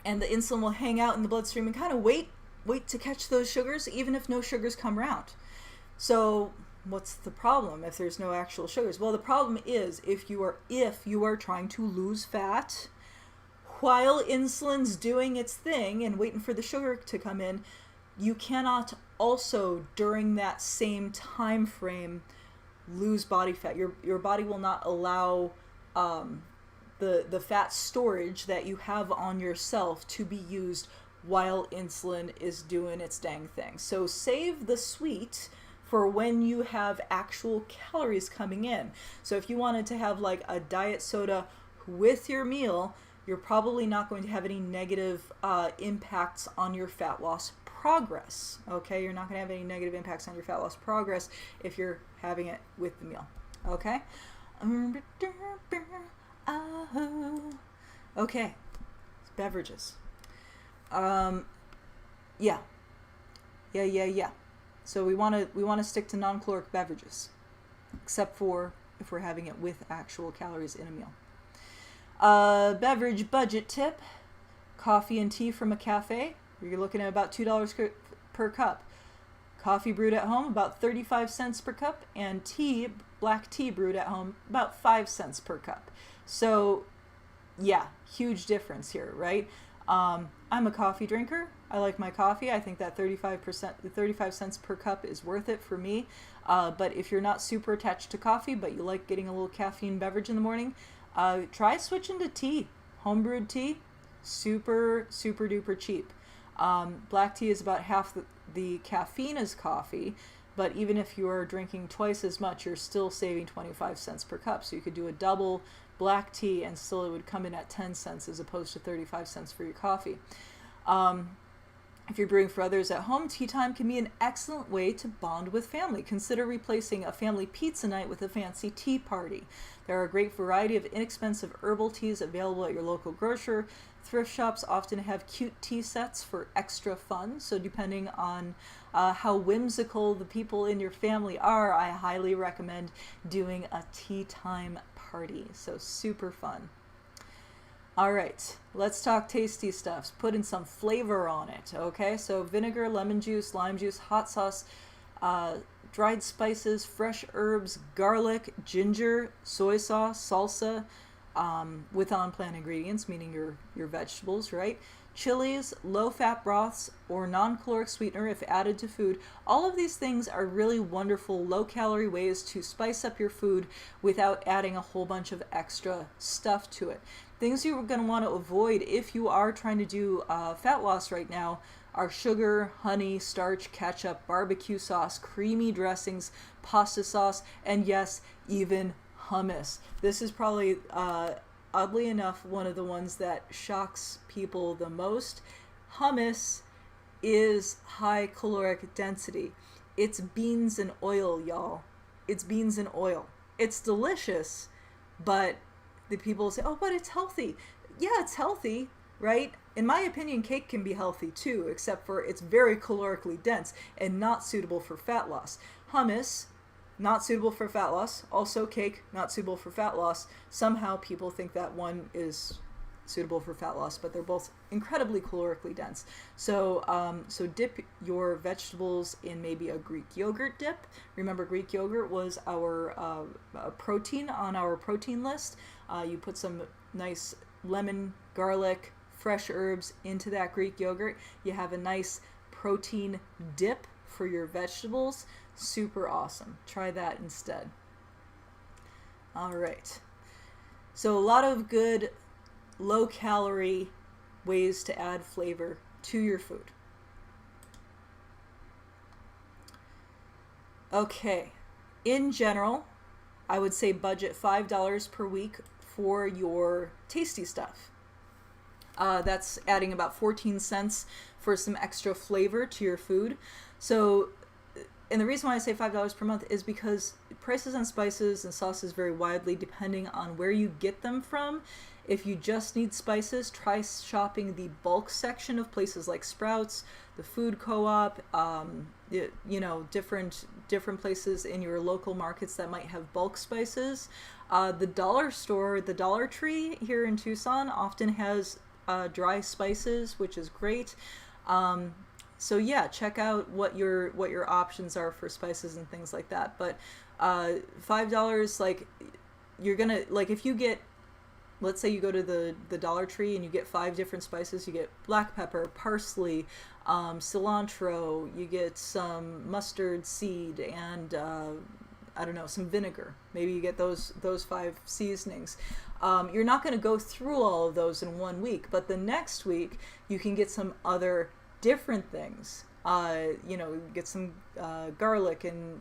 the insulin will hang out in the bloodstream and kind of wait to catch those sugars, even if no sugars come around. So what's the problem if there's no actual sugars? Well, the problem is if you are trying to lose fat while insulin's doing its thing and waiting for the sugar to come in, you cannot also during that same time frame lose body fat. Your body will not allow the fat storage that you have on yourself to be used while insulin is doing its dang thing. So save the sweet for when you have actual calories coming in. So if you wanted to have like a diet soda with your meal, you're probably not going to have any negative impacts on your fat loss progress. Okay, you're not going to have any negative impacts on your fat loss progress if you're having it with the meal. Okay. Okay, beverages. Yeah. So we want to stick to non-caloric beverages, except for if we're having it with actual calories in a meal. Beverage budget tip: coffee and tea from a cafe. You're looking at about $2 per cup. Coffee brewed at home, about 35 cents per cup, and black tea brewed at home, about 5 cents per cup. So, yeah, huge difference here, right? I'm a coffee drinker. I like my coffee. I think that 35 cents per cup is worth it for me. But if you're not super attached to coffee, but you like getting a little caffeine beverage in the morning, try switching to tea. Homebrewed tea, super duper cheap. Black tea is about half the caffeine as coffee, but even if you are drinking twice as much, you're still saving 25 cents per cup. So you could do a double black tea and still it would come in at 10 cents as opposed to 35 cents for your coffee. If you're brewing for others at home, tea time can be an excellent way to bond with family. Consider replacing a family pizza night with a fancy tea party. There are a great variety of inexpensive herbal teas available at your local grocer. Thrift shops often have cute tea sets for extra fun, so depending on how whimsical the people in your family are, I highly recommend doing a tea time party. So super fun. All right, let's talk tasty stuffs. Putting some flavor on it, okay? So vinegar, lemon juice, lime juice, hot sauce, dried spices, fresh herbs, garlic, ginger, soy sauce, salsa, with on-plant ingredients, meaning your vegetables, right? Chilies, low-fat broths, or non-caloric sweetener if added to food. All of these things are really wonderful, low-calorie ways to spice up your food without adding a whole bunch of extra stuff to it. Things you're going to want to avoid if you are trying to do fat loss right now are sugar, honey, starch, ketchup, barbecue sauce, creamy dressings, pasta sauce, and yes, even hummus. This is probably, oddly enough, one of the ones that shocks people the most. Hummus is high caloric density. It's beans and oil, y'all. It's beans and oil. It's delicious, but the people say, oh, but it's healthy. Yeah, it's healthy, right? In my opinion, cake can be healthy too, except for it's very calorically dense and not suitable for fat loss. Hummus, not suitable for fat loss. Also cake, not suitable for fat loss. Somehow people think that one is suitable for fat loss, but they're both incredibly calorically dense. So so dip your vegetables in maybe a Greek yogurt dip. Remember, Greek yogurt was our protein on our protein list. You put some nice lemon, garlic, fresh herbs into that Greek yogurt. You have a nice protein dip for your vegetables. Super awesome. Try that instead. All right. So a lot of good low-calorie ways to add flavor to your food. Okay. In general, I would say budget $5 per week for your tasty stuff. That's adding about 14 cents for some extra flavor to your food. So, and the reason why I say $5 per month is because prices on spices and sauces vary widely depending on where you get them from. If you just need spices, try shopping the bulk section of places like Sprouts, the Food Co-op, different places in your local markets that might have bulk spices. The dollar store, the Dollar Tree here in Tucson, often has dry spices, which is great. So yeah, check out what your options are for spices and things like that. But $5, like, you're gonna, like, if you get, let's say you go to the Dollar Tree and you get 5 different spices. You get black pepper, parsley, cilantro. You get some mustard seed and I don't know, some vinegar. Maybe you get those 5 seasonings. You're not going to go through all of those in 1 week, but the next week you can get some other different things. Get some garlic and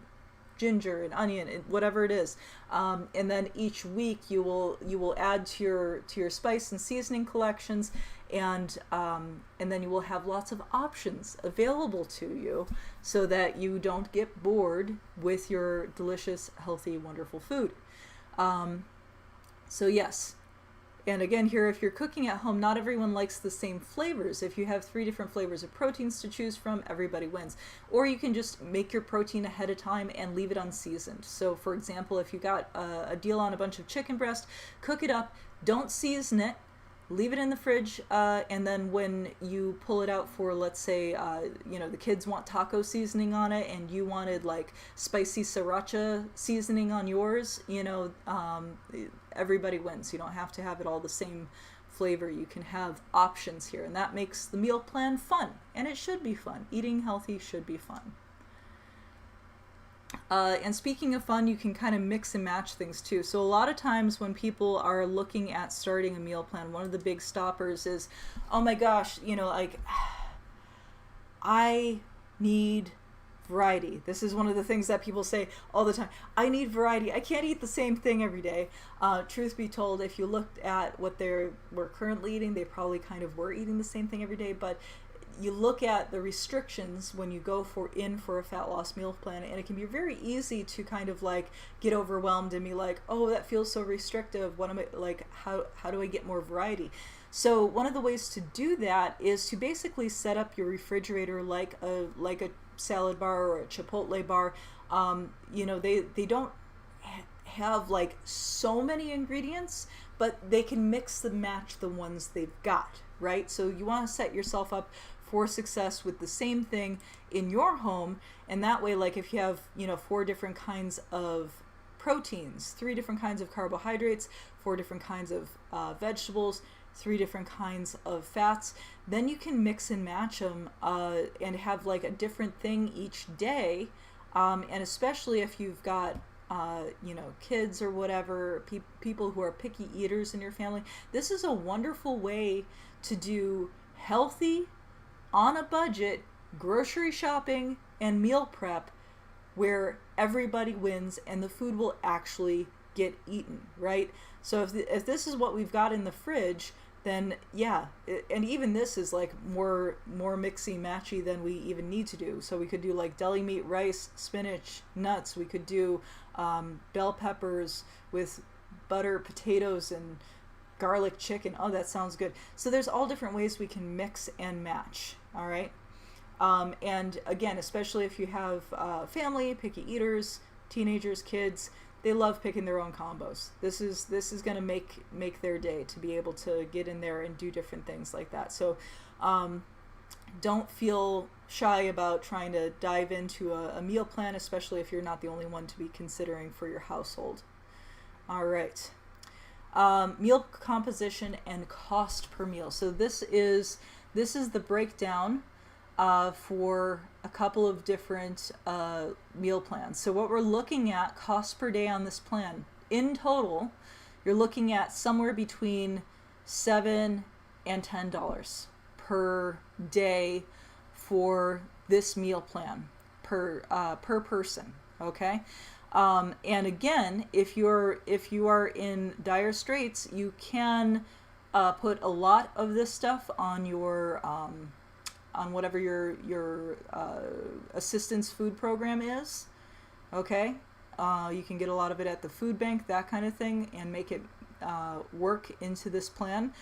ginger and onion and whatever it is, and then each week you will add to your spice and seasoning collections, and then you will have lots of options available to you, so that you don't get bored with your delicious, healthy, wonderful food. So yes. And again, here, if you're cooking at home, not everyone likes the same flavors. If you have 3 different flavors of proteins to choose from, everybody wins. Or you can just make your protein ahead of time and leave it unseasoned. So for example, if you got a deal on a bunch of chicken breast, cook it up, don't season it, leave it in the fridge, and then when you pull it out for, let's say, the kids want taco seasoning on it and you wanted like spicy sriracha seasoning on yours, everybody wins. You don't have to have it all the same flavor. You can have options here, and that makes the meal plan fun, and it should be fun. Eating healthy should be fun. And speaking of fun, you can kind of mix and match things too. So a lot of times when people are looking at starting a meal plan, one of the big stoppers is, oh my gosh, like, I need variety. This is one of the things that people say all the time. I need variety. I can't eat the same thing every day. Truth be told, if you looked at what they were currently eating, they probably kind of were eating the same thing every day, but you look at the restrictions when you go for a fat loss meal plan, and it can be very easy to kind of like get overwhelmed and be like, oh, that feels so restrictive. What am I, like, how do I get more variety? So one of the ways to do that is to basically set up your refrigerator like a salad bar or a Chipotle bar. They don't have like so many ingredients, but they can mix and match the ones they've got, right? So you want to set yourself up for success with the same thing in your home, and that way, like, if you have 4 different kinds of proteins, 3 different kinds of carbohydrates, 4 different kinds of vegetables, 3 different kinds of fats, then you can mix and match them and have like a different thing each day. And especially if you've got kids or whatever, people who are picky eaters in your family, this is a wonderful way to do healthy, on a budget, grocery shopping and meal prep where everybody wins and the food will actually get eaten, right? So if this is what we've got in the fridge, then yeah, and even this is like more mixy matchy than we even need to do. So we could do like deli meat, rice, spinach, nuts. We could do bell peppers with butter, potatoes, and garlic chicken. Oh, that sounds good. So there's all different ways we can mix and match. All right. And again, especially if you have family, picky eaters, teenagers, kids, they love picking their own combos. This is going to make their day to be able to get in there and do different things like that. So don't feel shy about trying to dive into a meal plan, especially if you're not the only one to be considering for your household. All right. Meal composition and cost per meal. So this is the breakdown for a couple of different meal plans. So what we're looking at, cost per day on this plan, in total, you're looking at somewhere between $7 and $10 per day for this meal plan per person. Okay. And again, if you are in dire straits, you can put a lot of this stuff on your on whatever your assistance food program is. Okay, you can get a lot of it at the food bank, that kind of thing, and make it work into this plan.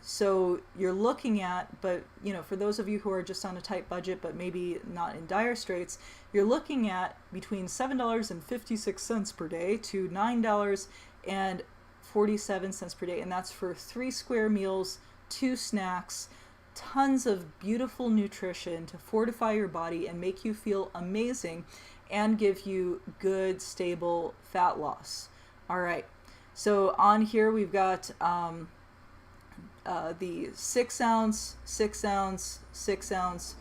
So you're looking at, but for those of you who are just on a tight budget but maybe not in dire straits, you're looking at between $7.56 per day to $9 and 47 cents per day, and that's for 3 square meals, 2 snacks, tons of beautiful nutrition to fortify your body and make you feel amazing and give you good, stable fat loss. All right, so on here we've got the 6 ounce, 6 ounce, 6 ounce,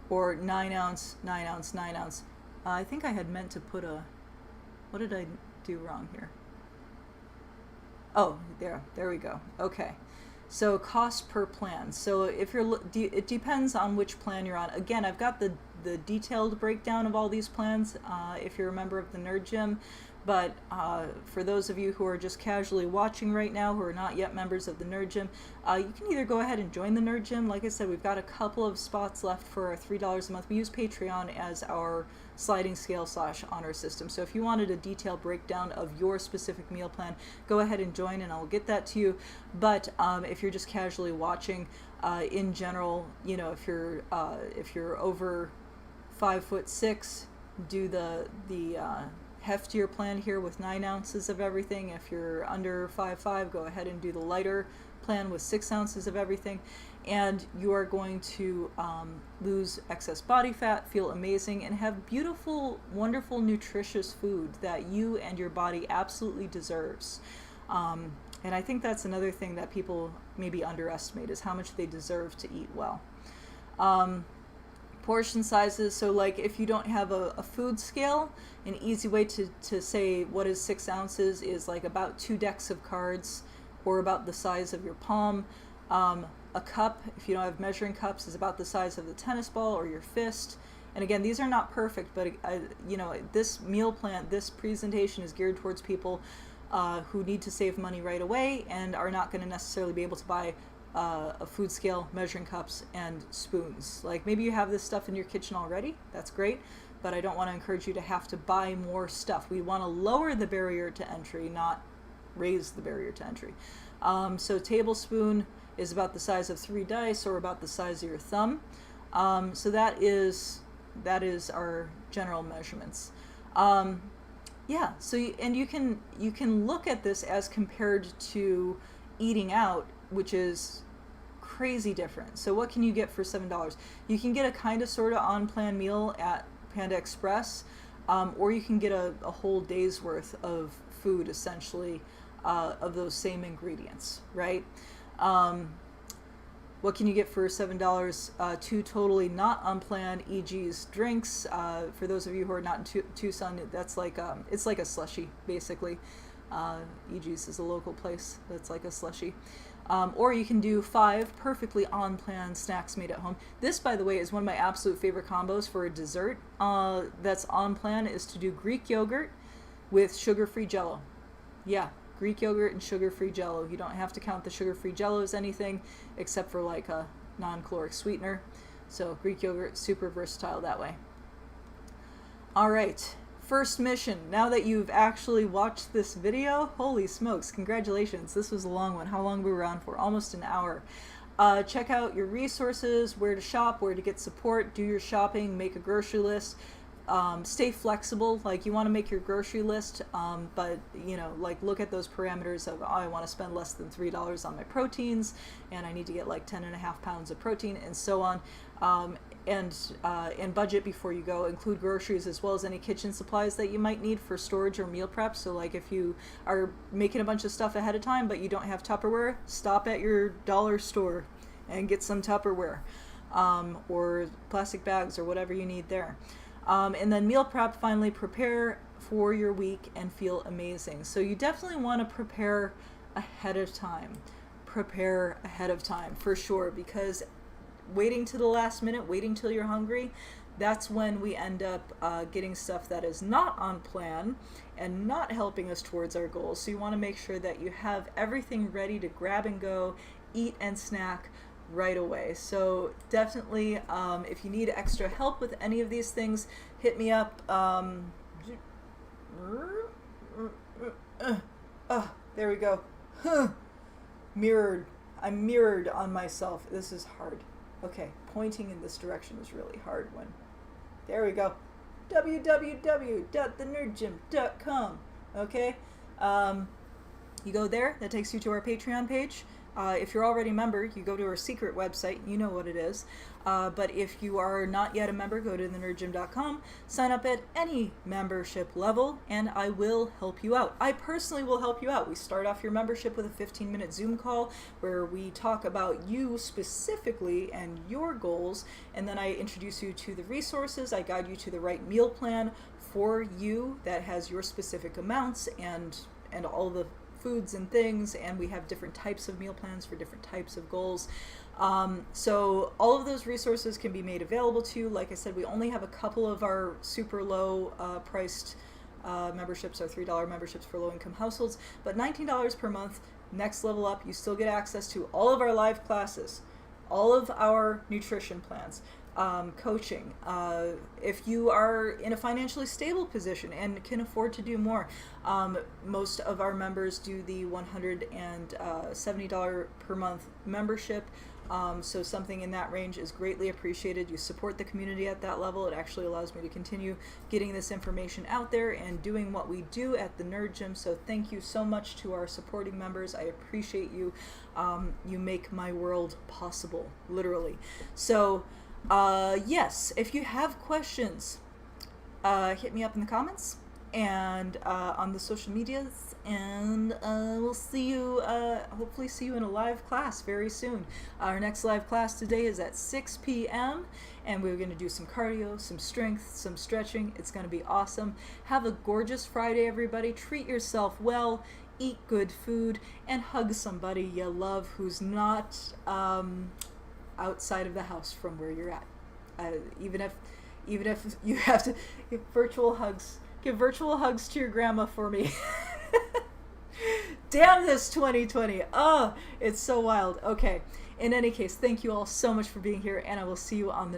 or 9 ounce, 9 ounce, 9 ounce. I think I had meant to put what did I do wrong here? Oh, there we go. Okay. So cost per plan. So if it depends on which plan you're on. Again, I've got the detailed breakdown of all these plans if you're a member of the Nerd Gym. But for those of you who are just casually watching right now, who are not yet members of the Nerd Gym, you can either go ahead and join the Nerd Gym. Like I said, we've got a couple of spots left for our $3 a month. We use Patreon as our sliding scale / honor system. So if you wanted a detailed breakdown of your specific meal plan, go ahead and join and I'll get that to you. But if you're just casually watching, in general, you know, if you're over 5'6", do the heftier plan here with 9 ounces of everything. If you're under 5'5", go ahead and do the lighter plan with 6 ounces of everything. And you are going to lose excess body fat, feel amazing, and have beautiful, wonderful, nutritious food that you and your body absolutely deserves. And I think that's another thing that people maybe underestimate, is how much they deserve to eat well. Portion sizes, so like if you don't have a food scale, an easy way to say what is 6 ounces is like about 2 decks of cards, or about the size of your palm. A cup, if you don't have measuring cups, is about the size of the tennis ball or your fist. And again, these are not perfect, but you know, this meal plan, this presentation is geared towards people who need to save money right away and are not going to necessarily be able to buy a food scale, measuring cups, and spoons. Like maybe you have this stuff in your kitchen already, that's great, but I don't want to encourage you to have to buy more stuff. We want to lower the barrier to entry, not raise the barrier to entry. So tablespoon is about the size of 3 dice, or about the size of your thumb. So that is our general measurements. Yeah, so you can look at this as compared to eating out, which is crazy different. So what can you get for $7? You can get a kind of sort of on-plan meal at Panda Express, or you can get a whole day's worth of food, essentially, of those same ingredients, right? What can you get for $7? 2 totally not on plan EG's drinks. For those of you who are not in Tucson, that's like it's like a slushie, basically. EG's is a local place that's like a slushie. Or you can do 5 perfectly on plan snacks made at home. This, by the way, is one of my absolute favorite combos for a dessert that's on plan, is to do Greek yogurt with sugar-free Jell-O. Yeah, Greek yogurt and sugar-free Jell-O. You don't have to count the sugar-free Jell-O as anything except for like a non-caloric sweetener. So Greek yogurt, super versatile that way. All right, first mission. Now that you've actually watched this video, holy smokes, congratulations. This was a long one. How long were we on for? Almost an hour. Check out your resources, where to shop, where to get support, do your shopping, make a grocery list. Stay flexible. Like, you want to make your grocery list, but you know, like, look at those parameters of, oh, I want to spend less than $3 on my proteins, and I need to get like 10.5 pounds of protein, and so on. And budget before you go. Include groceries as well as any kitchen supplies that you might need for storage or meal prep. So like if you are making a bunch of stuff ahead of time but you don't have Tupperware, stop at your dollar store and get some Tupperware, or plastic bags or whatever you need there. And then meal prep, finally, prepare for your week and feel amazing. So you definitely want to prepare ahead of time. Prepare ahead of time for sure, because waiting to the last minute, waiting till you're hungry, that's when we end up getting stuff that is not on plan and not helping us towards our goals. So you want to make sure that you have everything ready to grab and go, eat and snack right away. So definitely, if you need extra help with any of these things, hit me up. There we go. Mirrored. I'm mirrored on myself. This is hard. Okay, pointing in this direction is really hard one. There we go. www.thenerdgym.com. Okay? You go there, that takes you to our Patreon page. If you're already a member, you go to our secret website, you know what it is. But if you are not yet a member, go to thenerdgym.com, sign up at any membership level, and I will help you out. I personally will help you out. We start off your membership with a 15-minute Zoom call where we talk about you specifically and your goals, and then I introduce you to the resources. I guide you to the right meal plan for you that has your specific amounts and all the foods and things, and we have different types of meal plans for different types of goals. So all of those resources can be made available to you. Like I said, we only have a couple of our super low priced memberships, our $3 memberships for low-income households, but $19 per month, next level up, you still get access to all of our live classes, all of our nutrition plans, coaching. If you are in a financially stable position and can afford to do more, most of our members do the $170 per month membership. So something in that range is greatly appreciated. You support the community at that level. It actually allows me to continue getting this information out there and doing what we do at the Nerd Gym. So thank you so much to our supporting members. I appreciate you. You make my world possible, literally. So yes, if you have questions, hit me up in the comments and on the social medias, and we'll see you, hopefully see you in a live class very soon. Our next live class today is at 6 p.m. and we're going to do some cardio, some strength, some stretching. It's going to be awesome. Have a gorgeous Friday, everybody. Treat yourself well, eat good food, and hug somebody you love who's not outside of the house from where you're at. Even if you have to give virtual hugs to your grandma for me. Damn this 2020. Oh, it's so wild. Okay. In any case, thank you all so much for being here, and I will see you on the